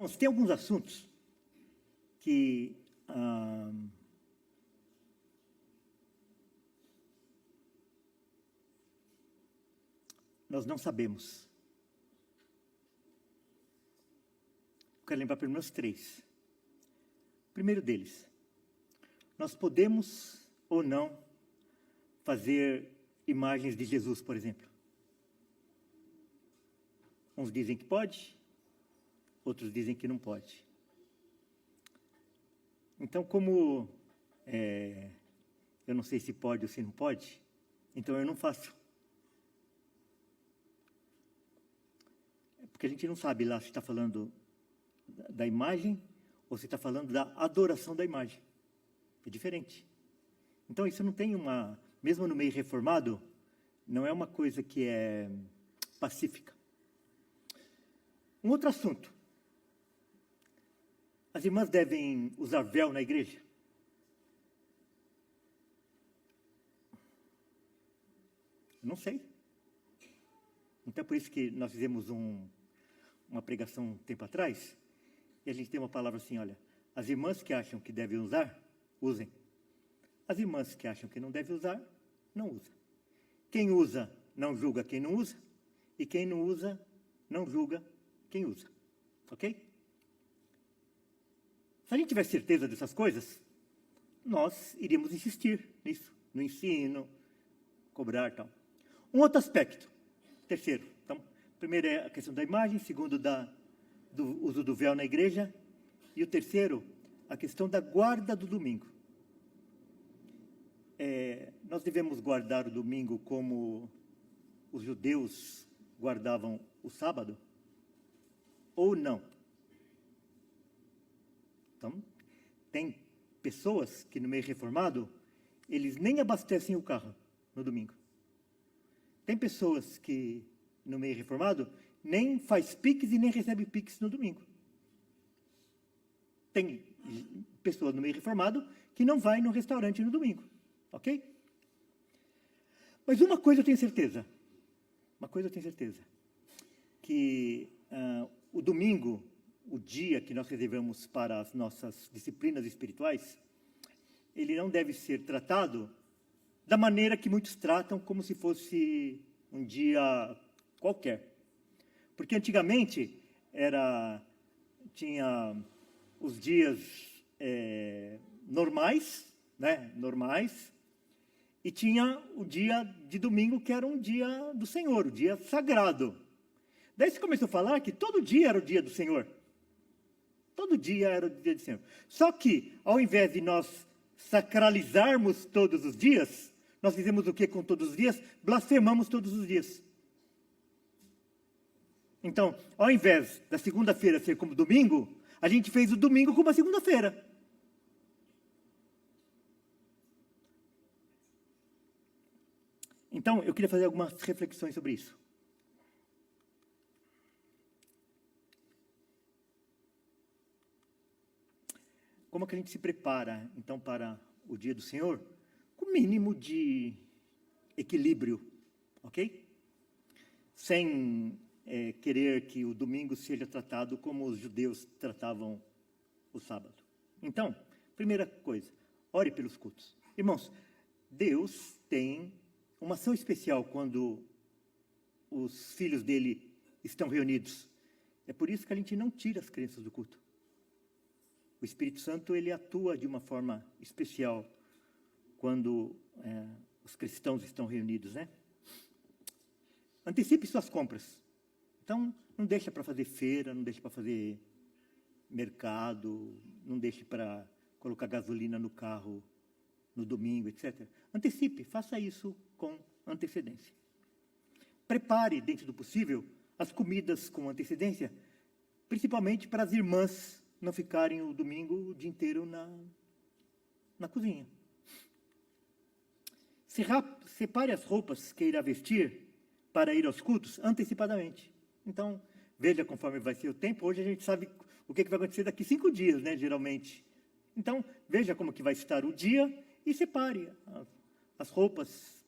Bom, tem alguns assuntos que nós não sabemos. Quero lembrar pelo menos 3. O primeiro deles, nós podemos ou não fazer imagens de Jesus, por exemplo. Uns dizem que pode, outros dizem que não pode. Então, como eu não sei se pode ou se não pode, então eu não faço. Porque a gente não sabe lá se está falando da imagem ou se está falando da adoração da imagem. É diferente. Então, isso não tem uma... Mesmo no meio reformado, não é uma coisa que é pacífica. Um outro assunto. As irmãs devem usar véu na igreja? Não sei. Então, é por isso que nós fizemos uma pregação um tempo atrás, e a gente tem uma palavra assim, olha, as irmãs que acham que devem usar, usem. As irmãs que acham que não devem usar, não usam. Quem usa, não julga quem não usa, e quem não usa, não julga quem usa. Ok? Se a gente tiver certeza dessas coisas, nós iríamos insistir nisso, no ensino, cobrar e tal. Um outro aspecto, terceiro. Então, primeiro é a questão da imagem, segundo do uso do véu na igreja, e o terceiro, a questão da guarda do domingo. Nós devemos guardar o domingo como os judeus guardavam o sábado? Ou não? Então, tem pessoas que no meio reformado, eles nem abastecem o carro no domingo. Tem pessoas que no meio reformado nem faz pix e nem recebe pix no domingo. Tem pessoas no meio reformado que não vai no restaurante no domingo. Ok? Mas uma coisa eu tenho certeza. Que o domingo, o dia que nós reservamos para as nossas disciplinas espirituais, ele não deve ser tratado da maneira que muitos tratam, como se fosse um dia qualquer. Porque antigamente tinha os dias normais, né? Normais, e tinha o dia de domingo, que era um dia do Senhor, o dia sagrado. Daí você começou a falar que todo dia era o dia do Senhor. Todo dia era o dia do Senhor. Só que, ao invés de nós sacralizarmos todos os dias, nós fizemos o que com todos os dias? Blasfemamos todos os dias. Então, ao invés da segunda-feira ser como domingo, a gente fez o domingo como a segunda-feira. Então, eu queria fazer algumas reflexões sobre isso. Como é que a gente se prepara, então, para o dia do Senhor? Com o mínimo de equilíbrio, ok? Sem querer que o domingo seja tratado como os judeus tratavam o sábado. Então, primeira coisa, ore pelos cultos. Irmãos, Deus tem uma ação especial quando os filhos dele estão reunidos. É por isso que a gente não tira as crianças do culto. O Espírito Santo, ele atua de uma forma especial quando os cristãos estão reunidos, né? Antecipe suas compras. Então, não deixa para fazer feira, não deixa para fazer mercado, não deixe para colocar gasolina no carro no domingo, etc. Antecipe, faça isso com antecedência. Prepare, dentro do possível, as comidas com antecedência, principalmente para as irmãs não ficarem o domingo o dia inteiro na cozinha. Separe as roupas que irá vestir para ir aos cultos antecipadamente. Então, veja conforme vai ser o tempo. Hoje a gente sabe o que vai acontecer daqui 5 dias, né, geralmente. Então, veja como que vai estar o dia e separe as roupas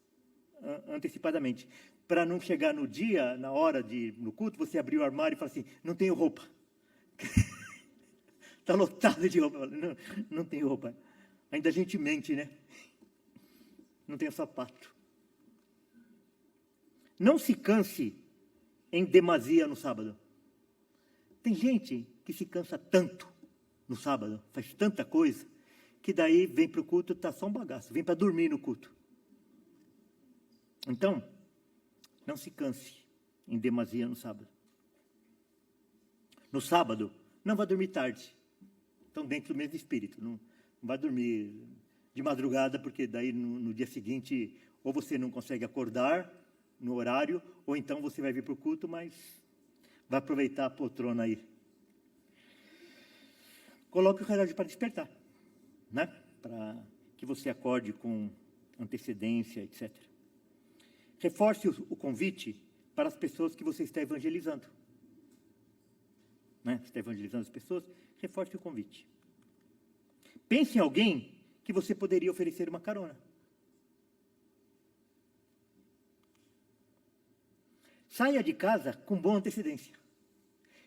antecipadamente. Para não chegar no dia, na hora de ir no culto, você abrir o armário e falar assim, não tenho roupa. Está lotado de roupa. Não, não tem roupa. Ainda a gente mente, né? Não tem sapato. Não se canse em demasia no sábado. Tem gente que se cansa tanto no sábado, faz tanta coisa, que daí vem para o culto, está só um bagaço, vem para dormir no culto. Então, não se canse em demasia no sábado. No sábado, não vá dormir tarde. Então, dentro do mesmo espírito, não vai dormir de madrugada, porque daí no dia seguinte, ou você não consegue acordar no horário, ou então você vai vir para o culto, mas vai aproveitar a poltrona aí. Coloque o relógio para despertar, né? Para que você acorde com antecedência, etc. Reforce o convite para as pessoas que você está evangelizando. Né? Você está evangelizando as pessoas, reforce o convite. Pense em alguém que você poderia oferecer uma carona. Saia de casa com boa antecedência.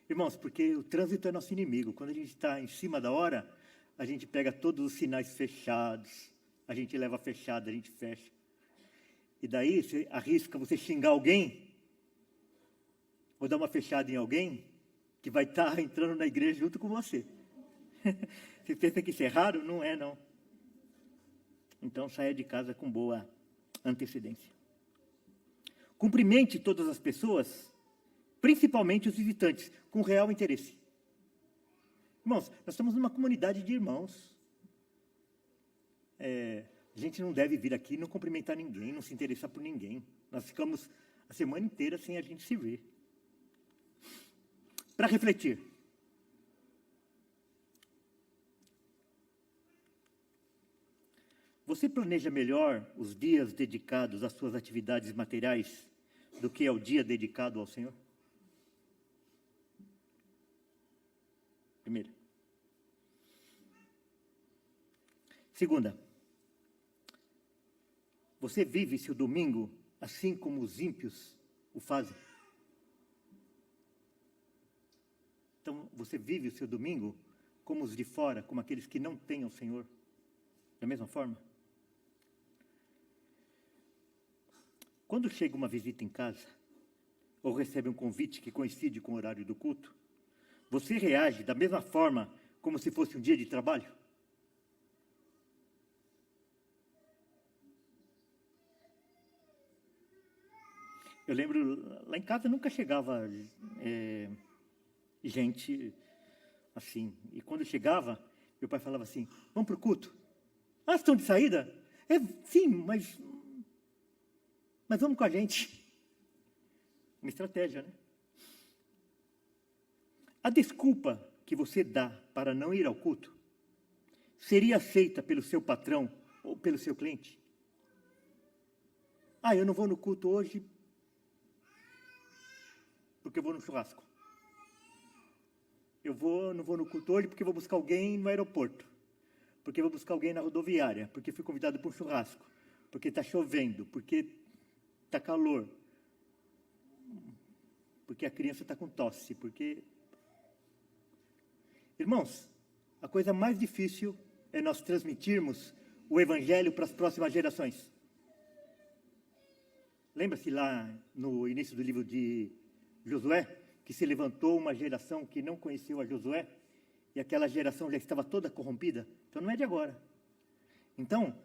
Irmãos, porque o trânsito é nosso inimigo. Quando a gente está em cima da hora, a gente pega todos os sinais fechados, a gente leva fechado, a gente fecha. E daí você arrisca você xingar alguém, ou dar uma fechada em alguém, que vai estar entrando na igreja junto com você. Você pensa que isso é raro? Não é, não. Então, saia de casa com boa antecedência. Cumprimente todas as pessoas, principalmente os visitantes, com real interesse. Irmãos, nós estamos numa comunidade de irmãos. A gente não deve vir aqui e não cumprimentar ninguém, não se interessar por ninguém. Nós ficamos a semana inteira sem a gente se ver. Para refletir. Você planeja melhor os dias dedicados às suas atividades materiais do que ao dia dedicado ao Senhor? Primeira. Segunda. Você vive seu domingo assim como os ímpios o fazem? Então, você vive o seu domingo como os de fora, como aqueles que não têm o Senhor? Da mesma forma? Quando chega uma visita em casa, ou recebe um convite que coincide com o horário do culto, você reage da mesma forma como se fosse um dia de trabalho? Eu lembro, lá em casa nunca chegava gente assim. E quando chegava, meu pai falava assim, vamos para o culto? Ah, estão de saída? Sim, mas vamos com a gente. Uma estratégia, né? A desculpa que você dá para não ir ao culto seria aceita pelo seu patrão ou pelo seu cliente? Ah, eu não vou no culto hoje porque eu vou no churrasco. Não vou no culto hoje porque vou buscar alguém no aeroporto. Porque vou buscar alguém na rodoviária. Porque fui convidado para um churrasco. Porque está chovendo. Porque está calor. Porque a criança está com tosse. Porque... Irmãos, a coisa mais difícil é nós transmitirmos o Evangelho para as próximas gerações. Lembra-se lá no início do livro de Josué, que se levantou uma geração que não conheceu a Josué, e aquela geração já estava toda corrompida? Então não é de agora. Então,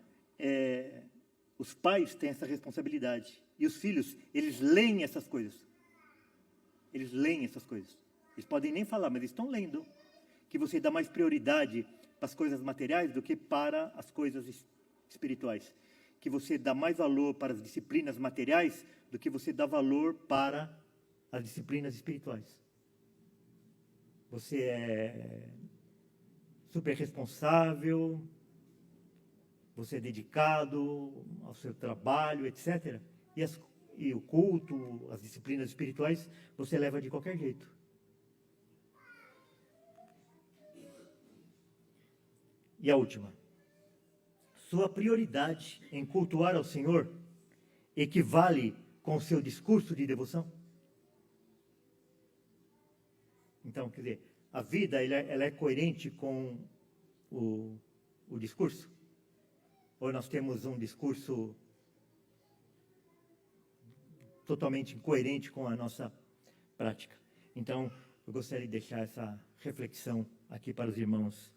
os pais têm essa responsabilidade, e os filhos, eles leem essas coisas. Eles leem essas coisas. Eles podem nem falar, mas eles estão lendo. Que você dá mais prioridade para as coisas materiais do que para as coisas espirituais. Que você dá mais valor para as disciplinas materiais do que você dá valor para as disciplinas espirituais. Você é super responsável, você é dedicado ao seu trabalho, etc. E o culto, as disciplinas espirituais, você leva de qualquer jeito. E a última. Sua prioridade em cultuar ao Senhor equivale com o seu discurso de devoção? Então, quer dizer, a vida ela é coerente com o discurso? Ou nós temos um discurso totalmente incoerente com a nossa prática? Então, eu gostaria de deixar essa reflexão aqui para os irmãos